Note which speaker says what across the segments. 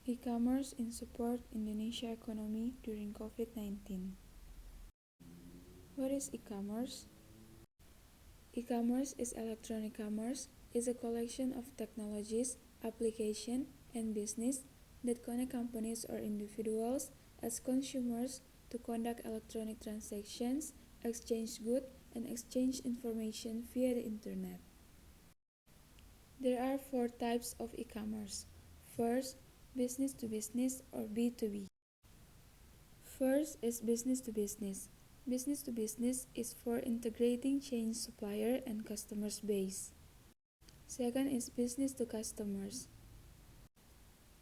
Speaker 1: E-commerce in support Indonesia economy during Covid-19. What is e-commerce? E-commerce is electronic commerce, is a collection of technologies, application, and business that connect companies or individuals as consumers to conduct electronic transactions, exchange goods, and exchange information via the internet. There are 4 types of e-commerce. First, business to business or B2B. First is business to business. Business to business is for integrating chain supplier and customers base. Second is business to customers.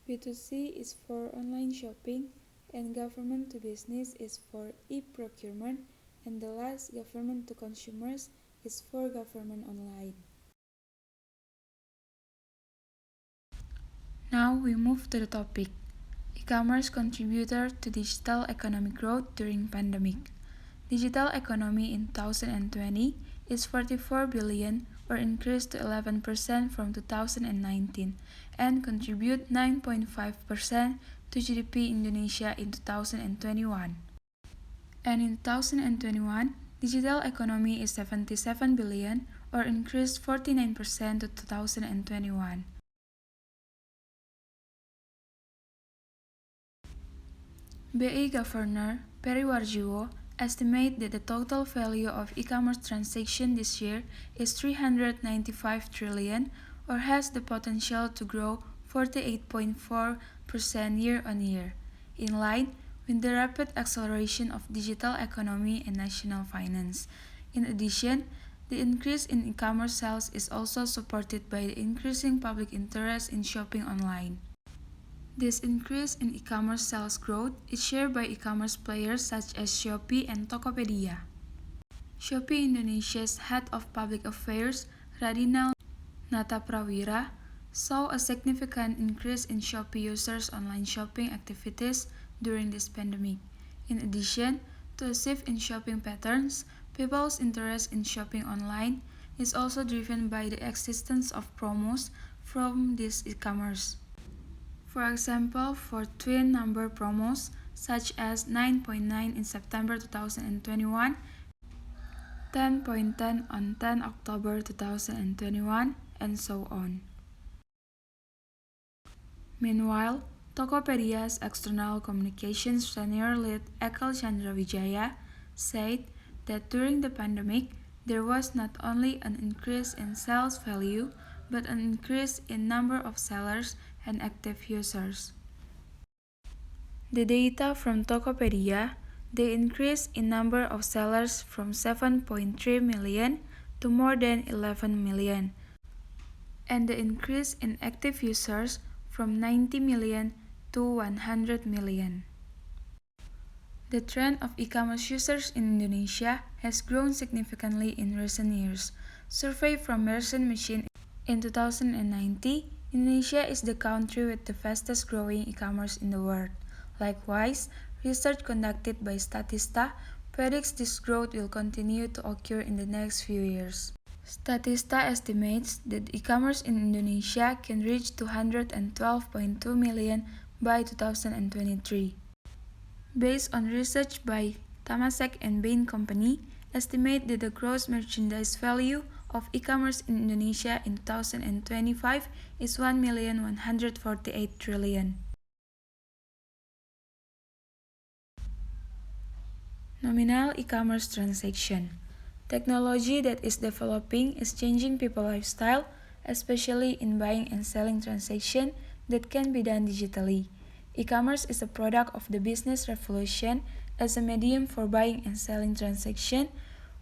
Speaker 1: B2C is for online shopping, and government to business is for e-procurement, and the last, government to consumers, is for government online. Now we move to the topic. E-commerce contributor to digital economic growth during pandemic. Digital economy in 2020 is 44 billion or increased to 11% from 2019 and contribute 9.5% to GDP Indonesia in 2021. And in 2021, digital economy is 77 billion or increased 49% to 2021. BI Governor Peri Warjio estimate that the total value of e-commerce transaction this year is 395 trillion or has the potential to grow 48.4% year-on-year, in line with the rapid acceleration of digital economy and national finance. In addition, the increase in e-commerce sales is also supported by the increasing public interest in shopping online. This increase in e-commerce sales growth is shared by e-commerce players such as Shopee and Tokopedia. Shopee Indonesia's Head of Public Affairs, Radinal Nataprawira, saw a significant increase in Shopee users' online shopping activities during this pandemic. In addition to a shift in shopping patterns, people's interest in shopping online is also driven by the existence of promos from this e-commerce. For example, for twin number promos such as 9.9 in September 2021, 10.10 on 10 October 2021, and so on. Meanwhile, Tokopedia's external communications senior lead Ekal Chandrawijaya said that during the pandemic, there was not only an increase in sales value, but an increase in number of sellers and active users. The data from Tokopedia, the increase in number of sellers from 7.3 million to more than 11 million, and the increase in active users from 90 million to 100 million. The trend of e-commerce users in Indonesia has grown significantly in recent years. Survey from Merchant Machine in 2019, Indonesia is the country with the fastest growing e-commerce in the world. Likewise, research conducted by Statista predicts this growth will continue to occur in the next few years. Statista estimates that e-commerce in Indonesia can reach 212.2 million by 2023. Based on research by Temasek and Bain Company, estimate that the gross merchandise value of e-commerce in Indonesia in 2025 is 1,148 trillion. Nominal e-commerce transaction. Technology that is developing is changing people's lifestyle, especially in buying and selling transactions that can be done digitally. E-commerce is a product of the business revolution as a medium for buying and selling transactions,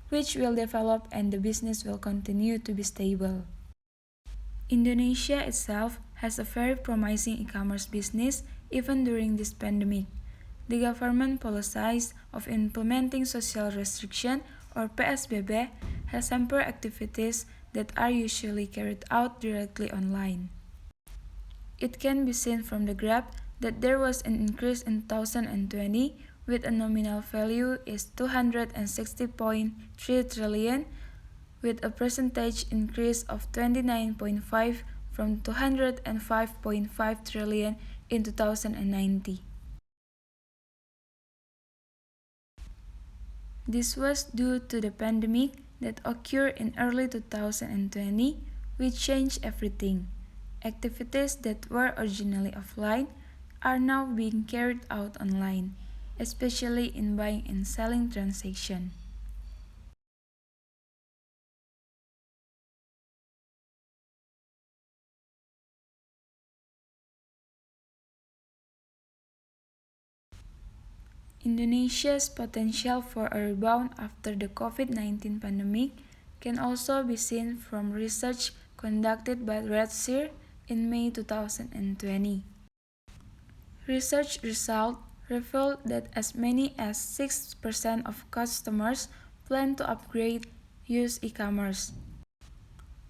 Speaker 1: which will develop and the business will continue to be stable. Indonesia itself has a very promising e-commerce business even during this pandemic. The government policies of implementing social restriction or PSBB has hampered activities that are usually carried out directly online. It can be seen from the graph that there was an increase in 2020 with a nominal value is 260.3 trillion with a percentage increase of 29.5 from 205.5 trillion in 2019. This was due to the pandemic that occurred in early 2020, which changed everything. Activities that were originally offline are now being carried out online, especially in buying and selling transactions. Indonesia's potential for a rebound after the COVID-19 pandemic can also be seen from research conducted by Redseer in May 2020. Research results revealed that as many as 6% of customers plan to upgrade use e-commerce,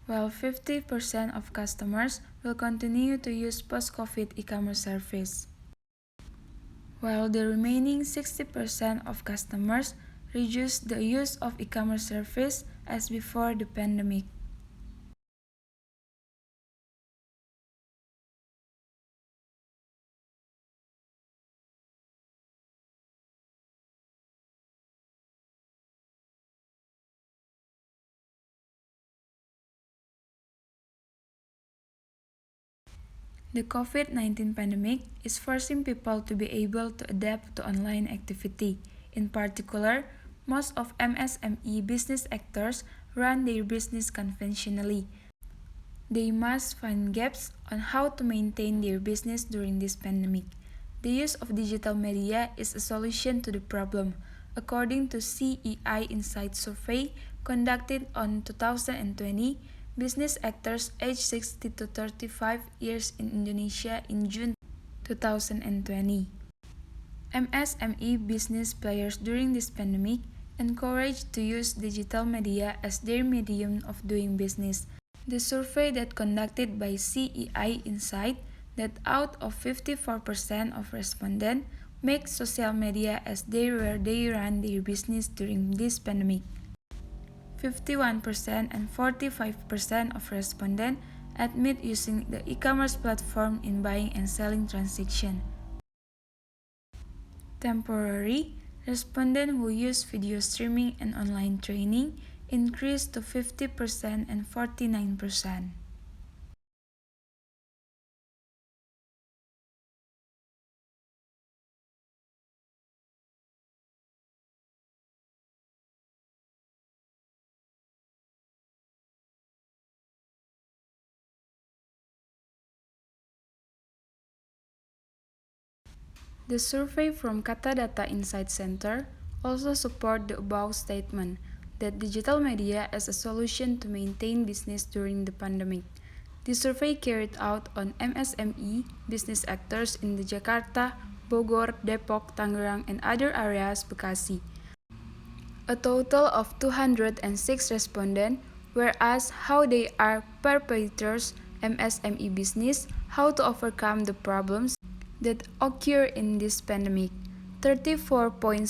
Speaker 1: while 50% of customers will continue to use post-COVID e-commerce service, while the remaining 60% of customers reduce the use of e-commerce service as before the pandemic. The COVID-19 pandemic is forcing people to be able to adapt to online activity. In particular, most of MSME business actors run their business conventionally. They must find gaps on how to maintain their business during this pandemic. The use of digital media is a solution to the problem, according to CEI Insight survey conducted on 2020 business actors aged 60 to 35 years in Indonesia in June 2020. MSME business players during this pandemic encouraged to use digital media as their medium of doing business. The survey that conducted by CEI Insight that out of 54% of respondents make social media as where they run their business during this pandemic. 51% and 45% of respondents admit using the e-commerce platform in buying and selling transactions. Temporary, respondents who use video streaming and online training increased to 50% and 49%. The survey from Kata Data Insight Center also support the above statement that digital media is a solution to maintain business during the pandemic. The survey carried out on MSME business actors in the Jakarta, Bogor, Depok, Tangerang, and other areas Bekasi. A total of 206 respondents were asked how they are perpetrators MSME business, how to overcome the problems that occur in this pandemic. 34.6%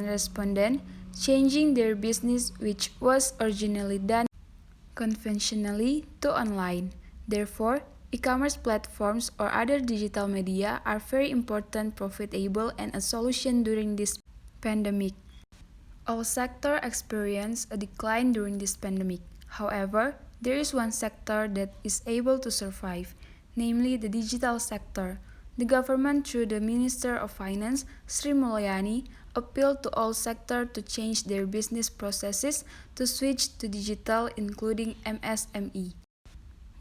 Speaker 1: responded changing their business which was originally done conventionally to online. Therefore, e-commerce platforms or other digital media are very important, profitable, and a solution during this pandemic. All sectors experienced a decline during this pandemic. However, there is one sector that is able to survive, namely the digital sector. The government, through the Minister of Finance, Sri Mulyani, appealed to all sectors to change their business processes to switch to digital, including MSME.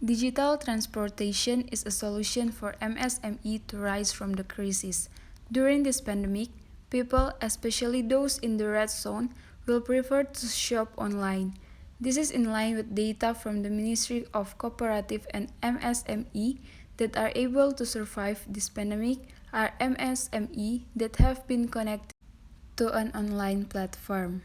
Speaker 1: Digital transportation is a solution for MSME to rise from the crisis. During this pandemic, people, especially those in the red zone, will prefer to shop online. This is in line with data from the Ministry of Cooperative and MSME that are able to survive this pandemic are MSME that have been connected to an online platform.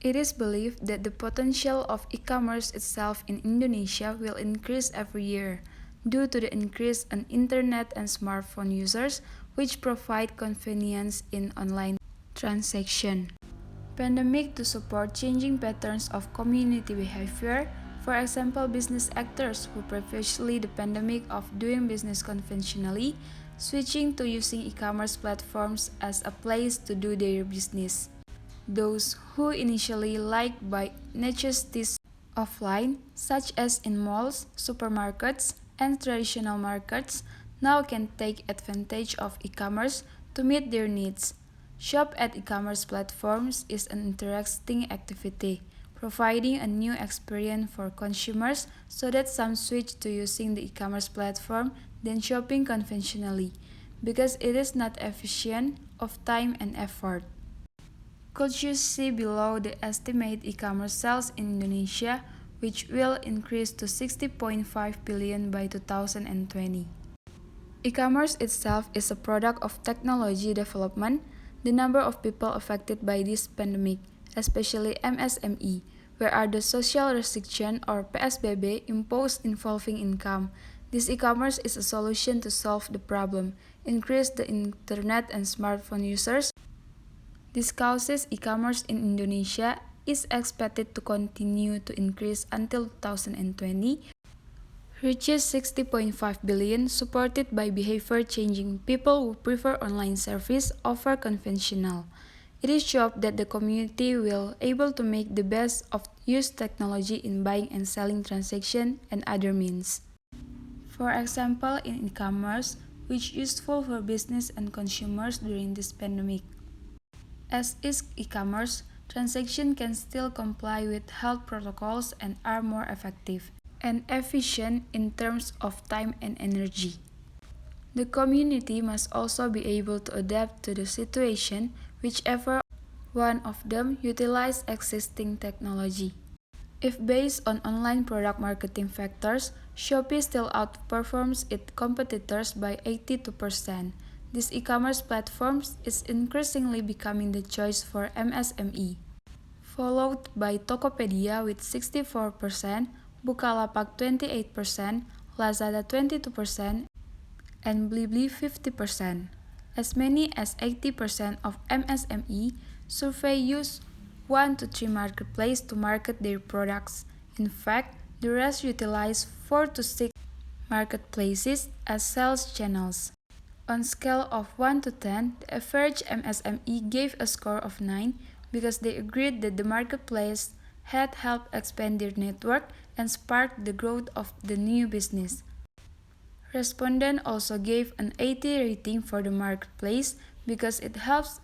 Speaker 1: It is believed that the potential of e-commerce itself in Indonesia will increase every year due to the increase in internet and smartphone users, which provide convenience in online transaction. Pandemic to support changing patterns of community behavior. For example, business actors who previously the pandemic of doing business conventionally, switching to using e-commerce platforms as a place to do their business. Those who initially liked buy necessities offline, such as in malls, supermarkets, and traditional markets, now can take advantage of e-commerce to meet their needs. Shop at e-commerce platforms is an interesting activity, providing a new experience for consumers so that some switch to using the e-commerce platform than shopping conventionally, because it is not efficient of time and effort. Could you see below the estimated e-commerce sales in Indonesia, which will increase to 60.5 billion by 2020? E-commerce itself is a product of technology development. The number of people affected by this pandemic, especially MSME, where are the social restriction or PSBB imposed involving income. This e-commerce is a solution to solve the problem, increase the internet and smartphone users. This causes e-commerce in Indonesia is expected to continue to increase until 2020, reaches 60.5 billion, supported by behavior-changing people who prefer online service over conventional. It is hoped that the community will able to make the best of use technology in buying and selling transaction and other means. For example, in e-commerce, which is useful for business and consumers during this pandemic. As is e-commerce, transactions can still comply with health protocols and are more effective and efficient in terms of time and energy. The community must also be able to adapt to the situation, whichever one of them utilize existing technology. If based on online product marketing factors, Shopee still outperforms its competitors by 82%. This e-commerce platform is increasingly becoming the choice for MSME, followed by Tokopedia with 64%, Bukalapak 28%, Lazada 22%, and Blibli 50%. As many as 80% of MSME survey use 1 to 3 marketplaces to market their products. In fact, the rest utilize 4 to 6 marketplaces as sales channels. On scale of 1 to 10, the average MSME gave a score of 9 because they agreed that the marketplace had helped expand their network and sparked the growth of the new business. Respondents also gave an 80 rating for the marketplace because it helps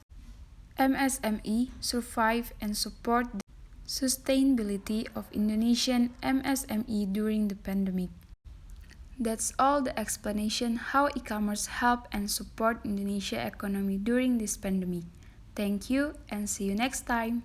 Speaker 1: MSME survive and support the sustainability of Indonesian MSME during the pandemic. That's all the explanation how e-commerce help and support Indonesia economy during this pandemic. Thank you and see you next time.